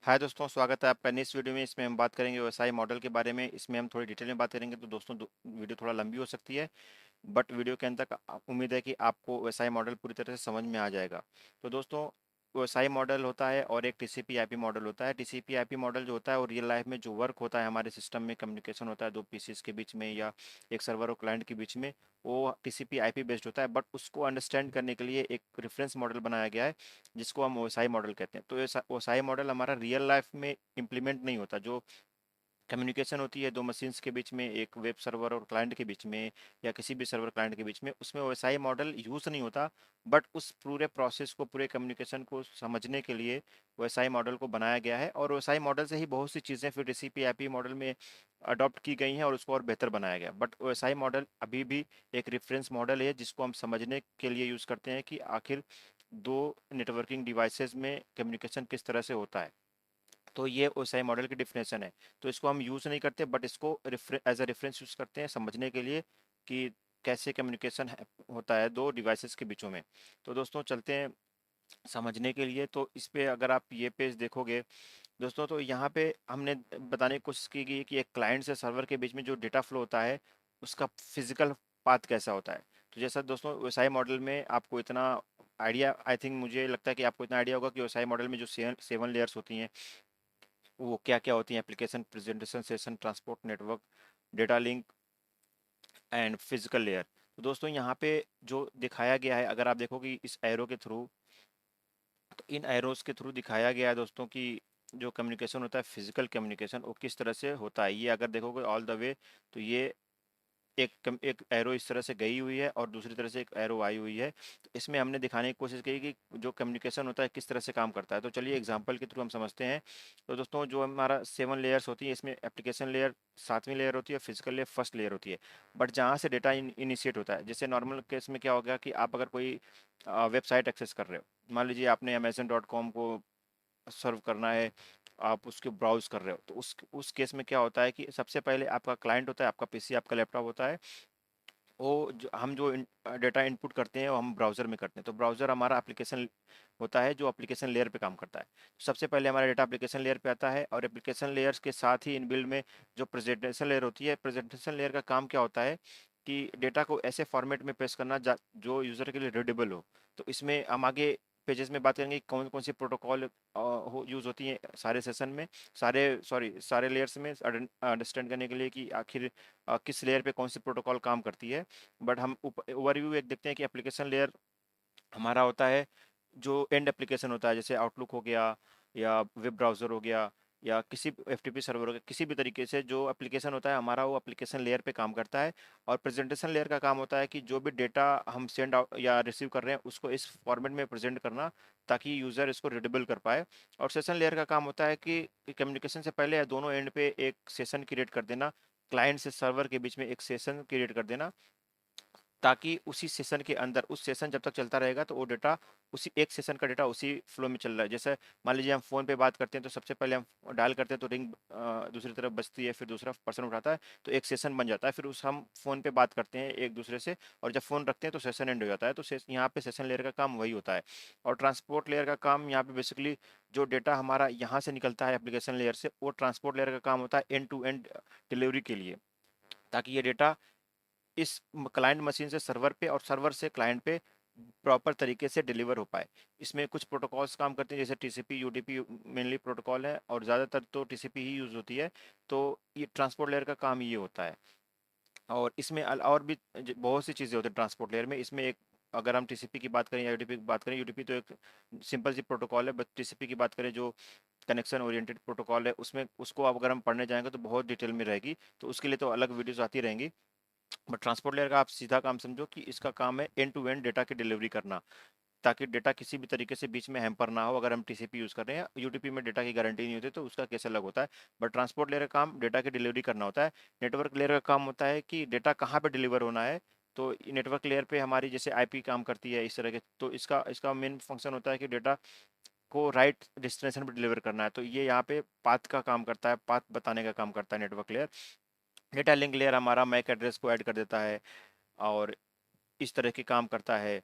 हाय दोस्तों, स्वागत है आपका नई इस वीडियो में। इसमें हम बात करेंगे व्यवसाय मॉडल के बारे में। इसमें हम थोड़ी डिटेल में बात करेंगे, तो दोस्तों वीडियो थोड़ा लंबी हो सकती है, बट वीडियो के अंत तक उम्मीद है कि आपको व्यवसाय मॉडल पूरी तरह से समझ में आ जाएगा। तो दोस्तों, व्यवसाय मॉडल होता है और एक टीसीपी आईपी मॉडल होता है। टीसीपी आईपी मॉडल जो होता है वो रियल लाइफ में जो वर्क होता है, हमारे सिस्टम में कम्युनिकेशन होता है दो पीसीस के बीच में या एक सर्वर और क्लाइंट के बीच में, वो टीसीपी आईपी बेस्ड होता है। बट उसको अंडरस्टैंड करने के लिए एक रेफरेंस मॉडल बनाया गया है जिसको हम व्यवसाय मॉडल कहते हैं। तो ये व्यवसाय मॉडल हमारा रियल लाइफ में इम्प्लीमेंट नहीं होता। जो कम्युनिकेशन होती है दो मशीन्स के बीच में, एक वेब सर्वर और क्लाइंट के बीच में या किसी भी सर्वर क्लाइंट के बीच में, उसमें वैसा मॉडल यूज़ नहीं होता। बट उस पूरे प्रोसेस को, पूरे कम्युनिकेशन को समझने के लिए वैसा मॉडल को बनाया गया है, और वैसा मॉडल से ही बहुत सी चीज़ें फिर टीसीपी आईपी मॉडल में अडॉप्ट की गई हैं और उसको और बेहतर बनाया गया। बट वैसा मॉडल अभी भी एक रेफरेंस मॉडल है जिसको हम समझने के लिए यूज़ करते हैं कि आखिर दो नेटवर्किंग डिवाइसेस में कम्युनिकेशन किस तरह से होता है। तो ये ओएसआई मॉडल की डिफिनेशन है। तो इसको हम यूज़ नहीं करते, बट इसको एज अ रेफरेंस यूज़ करते हैं समझने के लिए कि कैसे कम्युनिकेशन होता है दो डिवाइसेस के बीचों में। तो दोस्तों चलते हैं समझने के लिए। तो इस पे अगर आप ये पेज देखोगे दोस्तों, तो यहाँ पे हमने बताने की कोशिश की गई कि एक क्लाइंट से सर्वर के बीच में जो डेटा फ्लो होता है उसका फिजिकल पाथ कैसा होता है। तो जैसा दोस्तों ओएसआई मॉडल में आपको इतना आइडिया, आई थिंक मुझे लगता है कि आपको इतना आइडिया होगा कि ओएसआई मॉडल में जो सेवन लेयर्स होती हैं वो क्या क्या होती हैं: application, presentation, session, transport, network, data link and physical layer. तो दोस्तों यहाँ पे जो दिखाया गया है, अगर आप देखोगे इस एरो के थ्रू, तो इन एरोस के थ्रू दिखाया गया है दोस्तों कि जो कम्युनिकेशन होता है, फिजिकल कम्युनिकेशन, वो किस तरह से होता है। ये अगर देखोगे ऑल द वे, तो ये एक एरो इस तरह से गई हुई है और दूसरी तरह से एक एरो आई हुई है। तो इसमें हमने दिखाने की कोशिश की कि जो कम्युनिकेशन होता है किस तरह से काम करता है। तो चलिए एग्जांपल के थ्रू हम समझते हैं। तो दोस्तों जो हमारा सेवन लेयर्स होती है, इसमें एप्लीकेशन लेयर सातवीं लेयर होती है, फिजिकल लेयर फर्स्ट लेयर होती है। बट जहाँ से डेटा इनिशिएट होता है, जैसे नॉर्मल केस में क्या होगा कि आप अगर कोई वेबसाइट एक्सेस कर रहे हो, मान लीजिए आपने अमेजन.com को सर्व करना है, आप उसके ब्राउज कर रहे हो, तो उस केस में क्या होता है कि सबसे पहले आपका क्लाइंट होता है, आपका पीसी, आपका लैपटॉप होता है। वो हम जो डेटा इनपुट करते हैं वो हम ब्राउज़र में करते हैं। तो ब्राउज़र हमारा एप्लीकेशन होता है जो एप्लीकेशन लेयर पे काम करता है। सबसे पहले हमारा डेटा एप्लीकेशन लेयर पे आता है, और एप्लीकेशन लेयर्स के साथ ही इनबिल्ड में जो प्रेजेंटेशन लेयर होती है, प्रेजेंटेशन लेयर का काम क्या होता है कि डेटा को ऐसे फॉर्मेट में पेश करना जो यूज़र के लिए रीडेबल हो। तो इसमें हम आगे पेजेस में बात करेंगे कौन कौन सी प्रोटोकॉल हो यूज़ होती हैं सारे सेशन में, सारे लेयर्स में अंडरस्टैंड करने के लिए कि आखिर किस लेयर पे कौन सी प्रोटोकॉल काम करती है। बट हम ओवरव्यू एक देखते हैं कि एप्लीकेशन लेयर हमारा होता है जो एंड एप्लीकेशन होता है, जैसे आउटलुक हो गया या वेब ब्राउज़र हो गया या किसी एफटीपी सर्वर हो गया, किसी भी तरीके से जो एप्लीकेशन होता है हमारा, वो एप्लीकेशन लेयर पे काम करता है। और प्रेजेंटेशन लेयर का काम होता है कि जो भी डेटा हम सेंड आउट या रिसीव कर रहे हैं उसको इस फॉर्मेट में प्रेजेंट करना ताकि यूज़र इसको रीडेबल कर पाए। और सेशन लेयर का काम होता है कि कम्युनिकेशन से पहले दोनों एंड पे एक सेशन क्रिएट कर देना, क्लाइंट से सर्वर के बीच में एक सेशन क्रिएट कर देना, ताकि उसी सेशन के अंदर, उस सेशन जब तक चलता रहेगा तो वो डेटा, उसी एक सेशन का डेटा उसी फ्लो में चल रहा है। जैसे मान लीजिए हम फ़ोन पे बात करते हैं, तो सबसे पहले हम डायल करते हैं तो रिंग दूसरी तरफ बजती है, फिर दूसरा पर्सन उठाता है, तो एक सेशन बन जाता है। फिर उस हम फ़ोन पे बात करते हैं एक दूसरे से, और जब फ़ोन रखते हैं तो सेशन एंड हो जाता है। तो यहाँ पे सेशन लेयर का काम वही होता है। और ट्रांसपोर्ट लेयर का काम यहाँ पे बेसिकली जो डेटा हमारा यहाँ से निकलता है एप्लीकेशन लेयर से, वो ट्रांसपोर्ट लेयर का काम होता है एंड टू एंड डिलीवरी के लिए, ताकि ये डेटा इस क्लाइंट मशीन से सर्वर पे और सर्वर से क्लाइंट पे प्रॉपर तरीके से डिलीवर हो पाए। इसमें कुछ प्रोटोकॉल्स काम करते हैं, जैसे टीसीपी यूडीपी मेनली प्रोटोकॉल है, और ज़्यादातर तो टीसीपी ही यूज़ होती है। तो ये ट्रांसपोर्ट लेयर का काम ये होता है। और इसमें और भी बहुत सी चीज़ें होती हैं ट्रांसपोर्ट लेयर में। इसमें एक, अगर हम टीसीपी की बात करें या यूडीपी की बात करें, यूडीपी तो एक सिंपल सी प्रोटोकॉल है, बट टीसीपी की बात करें जो कनेक्शन ओरिएंटेड प्रोटोकॉल है, उसमें उसको अब अगर हम पढ़ने जाएंगे तो बहुत डिटेल में रहेगी, तो उसके लिए तो अलग वीडियोस आती रहेंगी। बट ट्रांसपोर्ट लेयर का आप सीधा काम समझो कि इसका काम है एंड टू एंड डेटा की डिलीवरी करना, ताकि डेटा किसी भी तरीके से बीच में हैम्पर ना हो। अगर हम टीसीपी यूज़ कर रहे हैं, यूटीपी में डेटा की गारंटी नहीं होती, तो उसका केस अलग होता है। बट ट्रांसपोर्ट लेयर का काम डेटा की डिलीवरी करना होता है। नेटवर्क लेयर का काम होता है कि डेटा कहाँ पे डिलीवर होना है। तो नेटवर्क लेयर पे हमारी जैसे आईपी काम करती है इस तरह के, तो इसका इसका मेन फंक्शन होता है कि डेटा को राइट डेस्टिनेशन पे डिलीवर करना है। तो ये यहाँ पे पाथ का काम करता है, पाथ बताने का काम करता है network layer. Data link layer हमारा मैक एड्रेस को ऐड कर देता है और इस तरह के काम करता है।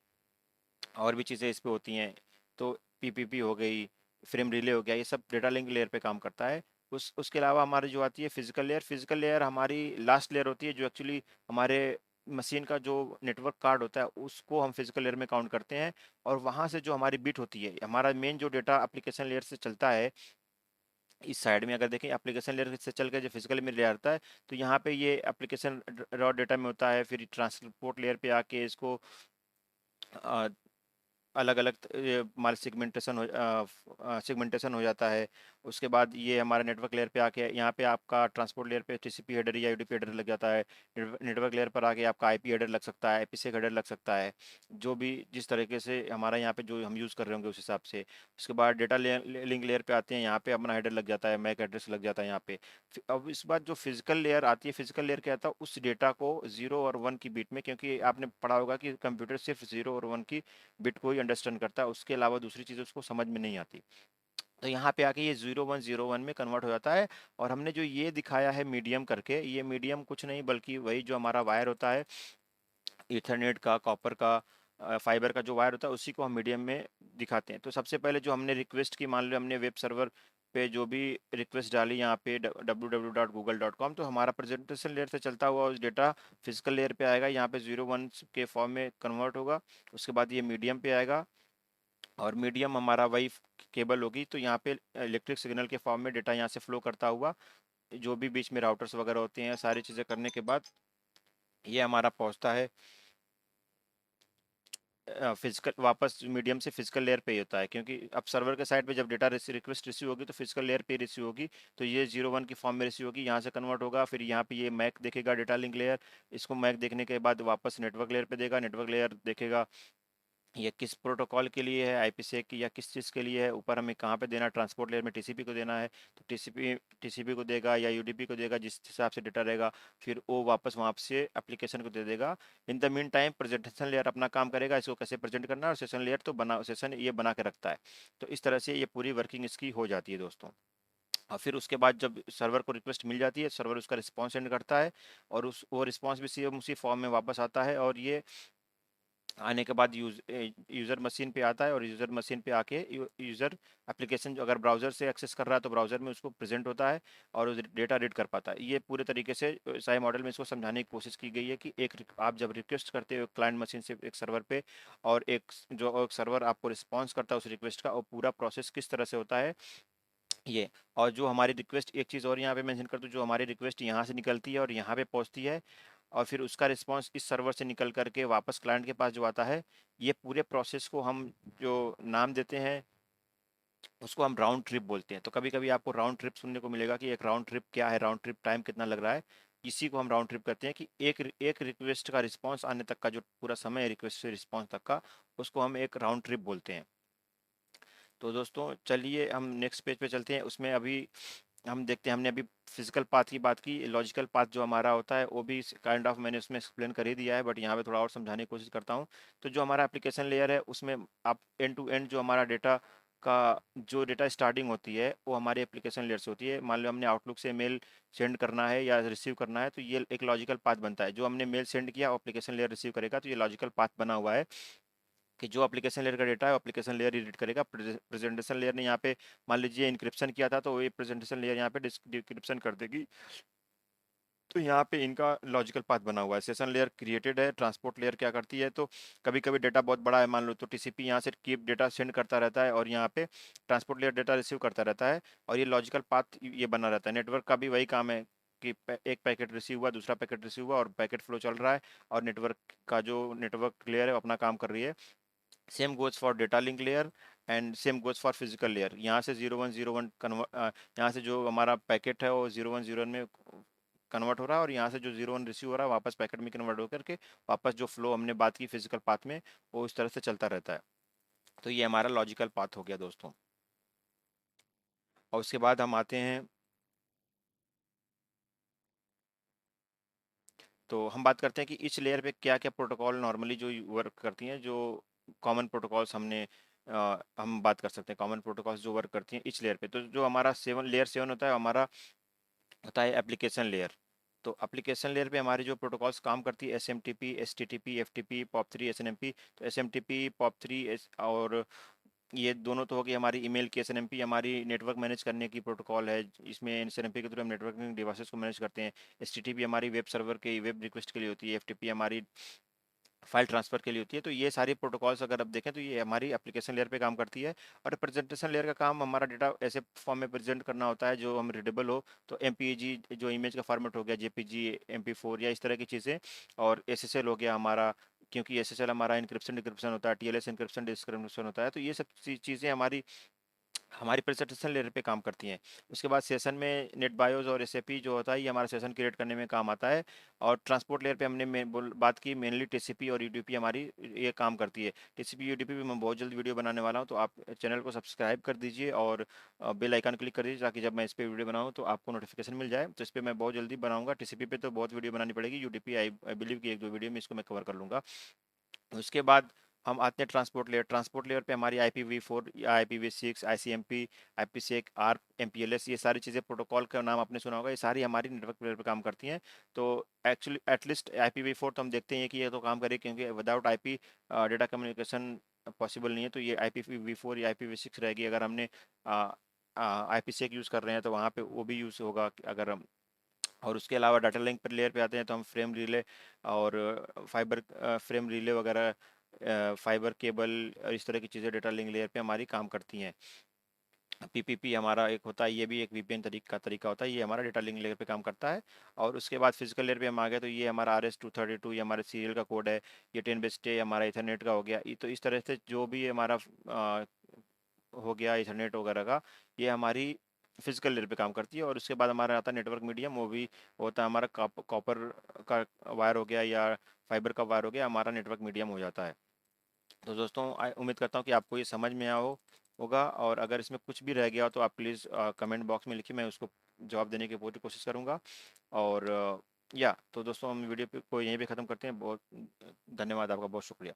और भी चीज़ें इस पे होती हैं। तो पीपीपी हो गई, फ्रेम रिले हो गया, ये सब डेटा लिंक लेयर पे काम करता है। उसके अलावा हमारी जो आती है फिजिकल लेयर हमारी लास्ट लेयर होती है, जो एक्चुअली हमारे मशीन का जो नेटवर्क कार्ड होता है उसको हम फिजिकल लेयर में काउंट करते हैं। और वहाँ से जो हमारी बिट होती है, हमारा मेन जो डेटा एप्लीकेशन लेयर से चलता है, इस साइड में अगर देखें एप्लीकेशन लेयर से चल के जो फिजिकल में ले आता है, तो यहाँ पे ये एप्लीकेशन रॉ डेटा में होता है, फिर ट्रांसपोर्ट लेयर पे आके इसको अलग अलग हमारे सेगमेंटेशन हो जाता है। उसके बाद ये हमारे नेटवर्क लेयर पे आके यहाँ पे आपका ट्रांसपोर्ट लेयर पे टीसीपी हेडर या यूडीपी हेडर लग जाता है। नेटवर्क लेयर पर आके आपका आईपी हेडर लग सकता है, आईपीसेक हेडर लग सकता है, जो भी जिस तरीके से हमारा यहाँ पे जो हम यूज़ कर रहे होंगे उस हिसाब से। उसके बाद डेटा लिंक लेयर पे आते हैं, यहाँ पे अपना हेडर लग जाता है, मैक एड्रेस लग जाता है यहाँ पे। अब इस बात जो फिजिकल लेयर आती है, फिजिकल लेयर क्या आता है, उस डेटा को 0 और 1 की बीट में, क्योंकि आपने पढ़ा होगा कि कंप्यूटर सिर्फ 0 और 1 की बिट को ही अंडरस्टैंड करता है, उसके अलावा दूसरी चीज़ उसको समझ में नहीं आती। तो यहाँ पे आके ये 0 1 0 1 में कन्वर्ट हो जाता है। और हमने जो ये दिखाया है मीडियम करके, ये मीडियम कुछ नहीं बल्कि वही जो हमारा वायर होता है, इथरनेट का, कॉपर का, फाइबर का जो वायर होता है, उसी को हम मीडियम में दिखाते हैं। तो सबसे पहले जो हमने रिक्वेस्ट की, मान लो हमने वेब सर्वर पे जो भी रिक्वेस्ट डाली यहाँ पे www.google.com, तो हमारा प्रेजेंटेशन लेयर से चलता हुआ उस डेटा फिजिकल लेयर पे आएगा, यहाँ पे 0 1 के फॉर्म में कन्वर्ट होगा। उसके बाद ये मीडियम पे आएगा, और मीडियम हमारा वही केबल होगी, तो यहाँ पे इलेक्ट्रिक सिग्नल के फॉर्म में डेटा यहाँ से फ्लो करता हुआ, जो भी बीच में राउटर्स वगैरह होते हैं, सारी चीज़ें करने के बाद ये हमारा पहुँचता है फिजिकल, वापस मीडियम से फिजिकल लेयर पे ही होता है, क्योंकि अब सर्वर के साइड पे जब डेटा रिक्वेस्ट रिसीव होगी तो फिजिकल लेयर पे रिसीव होगी। तो ये 0 1 की फॉर्म में रिसीव होगी, यहाँ से कन्वर्ट होगा, फिर यहाँ पे ये मैक देखेगा डेटा लिंक लेयर, इसको मैक देखने के बाद वापस नेटवर्क लेयर पे देगा, नेटवर्क लेयर देखेगा ये किस प्रोटोकॉल के लिए है, आईपीसेक या किस चीज़ के लिए है, ऊपर हमें कहाँ पे देना है, ट्रांसपोर्ट लेयर में टीसीपी को देना है, तो टीसीपी को देगा या यूडीपी को देगा, जिस हिसाब से डेटा रहेगा, फिर वो वापस वहाँ से एप्लीकेशन को दे देगा। In the mean time presentation layer अपना काम करेगा, इसको कैसे प्रेजेंट करना है, और सेशन लेयर तो बना, सेशन ये बना के रखता है। तो इस तरह से ये पूरी वर्किंग इसकी हो जाती है दोस्तों। और फिर उसके बाद जब सर्वर को रिक्वेस्ट मिल जाती है, सर्वर उसका रिस्पॉन्स सेंड करता है, और उस वो रिस्पॉन्स भी सेम उसी फॉर्म में वापस आता है, और ये आने के बाद यूज़र मशीन पे आता है, और यूज़र मशीन पे आके यूज़र एप्लीकेशन जो अगर ब्राउज़र से एक्सेस कर रहा है तो ब्राउज़र में उसको प्रेजेंट होता है, और डेटा रीड कर पाता है। ये पूरे तरीके से साई मॉडल में इसको समझाने की कोशिश की गई है कि आप जब रिक्वेस्ट करते हो क्लाइंट मशीन से एक सर्वर पे, और एक सर्वर आपको रिस्पॉन्स करता है उस रिक्वेस्ट का, और पूरा प्रोसेस किस तरह से होता है ये। और जो हमारी रिक्वेस्ट, एक चीज़ और यहाँ पे मेंशन कर दूँ, जो हमारी रिक्वेस्ट यहाँ से निकलती है और यहाँ पे पहुँचती है, और फिर उसका रिस्पांस इस सर्वर से निकल करके वापस क्लाइंट के पास जो आता है, ये पूरे प्रोसेस को हम जो नाम देते हैं उसको हम राउंड ट्रिप बोलते हैं। तो कभी कभी आपको राउंड ट्रिप सुनने को मिलेगा कि एक राउंड ट्रिप क्या है, राउंड ट्रिप टाइम कितना लग रहा है। इसी को हम राउंड ट्रिप कहते हैं, कि एक रिक्वेस्ट का रिस्पांस आने तक का जो पूरा समय है रिक्वेस्ट से रिस्पांस तक का, उसको हम एक राउंड ट्रिप बोलते हैं। तो दोस्तों चलिए हम नेक्स्ट पेज पे चलते हैं। उसमें अभी हम देखते हैं, हमने अभी फिजिकल पाथ की बात की, लॉजिकल पाथ जो हमारा होता है वो भी काइंड ऑफ मैंने उसमें एक्सप्लेन कर ही दिया है, बट यहाँ पे थोड़ा और समझाने की कोशिश करता हूँ। तो जो हमारा एप्लीकेशन लेयर है उसमें आप एंड टू एंड जो हमारा डेटा का जो डेटा स्टार्टिंग होती है वो हमारी एप्लीकेशन लेयर से होती है। मान लो हमने आउटलुक से मेल सेंड करना है या रिसीव करना है, तो ये एक लॉजिकल पाथ बनता है। जो हमने मेल सेंड किया एप्लीकेशन लेयर रिसीव करेगा, तो ये लॉजिकल पाथ बना हुआ है कि जो एप्लीकेशन लेयर का डेटा है वो एप्लीकेशन लेयर ही रीड करेगा। प्रेजेंटेशन लेयर ने यहाँ पे मान लीजिए इंक्रिप्शन किया था, तो ये प्रेजेंटेशन लेयर यहाँ पे डिक्रिप्शन कर देगी। तो यहाँ पे इनका लॉजिकल पाथ बना हुआ है। सेशन लेयर क्रिएटेड है, ट्रांसपोर्ट लेयर क्या करती है, तो कभी कभी डेटा बहुत बड़ा है मान लो, तो टीसीपी यहाँ से कीप डेटा सेंड करता रहता है, और यहाँ पे ट्रांसपोर्ट लेयर डेटा रिसीव करता रहता है, और ये लॉजिकल पाथ ये बना रहता है। नेटवर्क का भी वही काम है कि एक पैकेट रिसीव हुआ, दूसरा पैकेट रिसीव हुआ, और पैकेट फ्लो चल रहा है, और नेटवर्क का जो नेटवर्क लेयर है वो अपना काम कर रही है। Same goes for data link layer, and same goes for physical layer. यहाँ से 0 1 0 1 कन्वर्ट, यहाँ से जो हमारा पैकेट है वो 0 1 0 1 में कन्वर्ट हो रहा है, और यहाँ से जो 0 1 रिसीव हो रहा है वापस पैकेट में कन्वर्ट होकर के वापस जो फ्लो हमने बात की फिजिकल पाथ में, वो इस तरह से चलता रहता है। तो ये हमारा लॉजिकल पाथ हो गया दोस्तों। और उसके बाद हम आते हैं, तो हम बात करते हैं कि इस लेयर पे क्या क्या प्रोटोकॉल नॉर्मली जो वर्क करती हैं, जो कॉमन प्रोटोकॉल्स हम बात कर सकते हैं, कॉमन प्रोटोकॉल्स जो वर्क करती हैं इस लेयर पे। तो जो हमारा लेयर 7 होता है, हमारा होता है एप्लीकेशन लेयर। तो एप्लीकेशन लेयर पे हमारी जो प्रोटोकॉल्स काम करती है, S M T P, S T T P, F T P, POP three, S N M P. तो S M T P, POP three और ये दोनों तो हो गई हमारी ईमेल की। एसएनएमपी हमारी नेटवर्क मैनेज करने की प्रोटोकॉल है। इसमें एसएनएमपी के थ्रू हम नेटवर्किंग डिवाइसेस को मैनेज करते हैं। एचटीटीपी हमारी वेब सर्वर के वेब रिक्वेस्ट के लिए होती है। एफटीपी हमारी फाइल ट्रांसफर के लिए होती है। तो ये सारी प्रोटोकॉल्स अगर आप देखें तो ये हमारी एप्लीकेशन लेयर पे काम करती है। और प्रेजेंटेशन लेयर का काम हमारा डेटा ऐसे फॉर्म में प्रेजेंट करना होता है जो हम रीडेबल हो। तो एमपीईजी जो इमेज का फॉर्मेट हो गया, जेपीजी, एमपी4 या इस तरह की चीज़ें। और एसएसएल हो गया हमारा, क्योंकि एसएसएल हमारा इंक्रिप्शन डिक्रिप्शन होता है, टीएलएस इंक्रिप्शन डिस्क्रिप्शन होता है। तो ये सब चीज़ें हमारी हमारी प्रेजेंटेशन लेयर पे काम करती हैं। उसके बाद सेशन में नेट बायोस और एसएपी जो होता है ये हमारा सेशन क्रिएट करने में काम आता है। और ट्रांसपोर्ट लेयर पे हमने बात की मेनली टीसीपी और यूडीपी हमारी ये काम करती है। टीसीपी यूडीपी पे मैं बहुत जल्द वीडियो बनाने वाला हूँ, तो आप चैनल को सब्सक्राइब कर दीजिए और बेल आइकन क्लिक कर दीजिए ताकि जब मैं इस पर वीडियो बनाऊँ तो आपको नोटिफिकेशन मिल जाए। तो इस पर मैं बहुत जल्दी बनाऊंगा। टीसीपी पे तो बहुत वीडियो बनानी पड़ेगी, यूडीपी आई बिलीव की एक दो वीडियो में इसको मैं कवर कर लूँगा। उसके बाद हम आते हैं ट्रांसपोर्ट लेयर। ट्रांसपोर्ट लेयर पे हमारी IPv4 या IPv6, ICMP, IPsec, ARP, MPLS, ये सारी चीज़ें प्रोटोकॉल का नाम आपने सुना होगा, ये सारी हमारी नेटवर्क लेयर पे काम करती हैं। तो एक्चुअली एटलीस्ट IPv4 तो हम देखते हैं कि ये तो काम करे, क्योंकि without IP data communication possible नहीं है। तो ये IPv4 या IPv6 रहेगी। अगर हमने IPsec यूज़ कर रहे हैं तो वहाँ पे वो भी यूज़ होगा अगर हम। और उसके अलावा डाटा लिंक पर लेयर पे आते हैं तो हम फ्रेम रिले और फाइबर फ्रेम रिले वगैरह, फाइबर केबल और इस तरह की चीज़ें डाटा लिंक लेयर पे हमारी काम करती हैं। पीपीपी हमारा एक होता है, ये भी एक वीपीएन तरीका होता है, ये हमारा डेटा लिंक लेयर पे काम करता है। और उसके बाद फिजिकल लेयर पे हम आ गए तो ये हमारा RS-232, ये हमारे सीरियल का कोड है। ये 10 bit हमारा इथरनेट का हो गया। तो इस तरह से जो भी हमारा हो गया इथरनेट वगैरह का, ये हमारी फिजिकल लेयर पे काम करती है। और उसके बाद हमारा आता है नेटवर्क मीडियम, वो भी होता है हमारा कॉपर का वायर हो गया या फाइबर का वायर हो गया, हमारा नेटवर्क मीडियम हो जाता है। तो दोस्तों उम्मीद करता हूँ कि आपको ये समझ में आया होगा। और अगर इसमें कुछ भी रह गया हो तो आप प्लीज़ कमेंट बॉक्स में लिखिए, मैं उसको जवाब देने की पूरी कोशिश करूँगा। और या तो दोस्तों हम वीडियो को यहीं पे ख़त्म करते हैं। बहुत धन्यवाद, आपका बहुत शुक्रिया।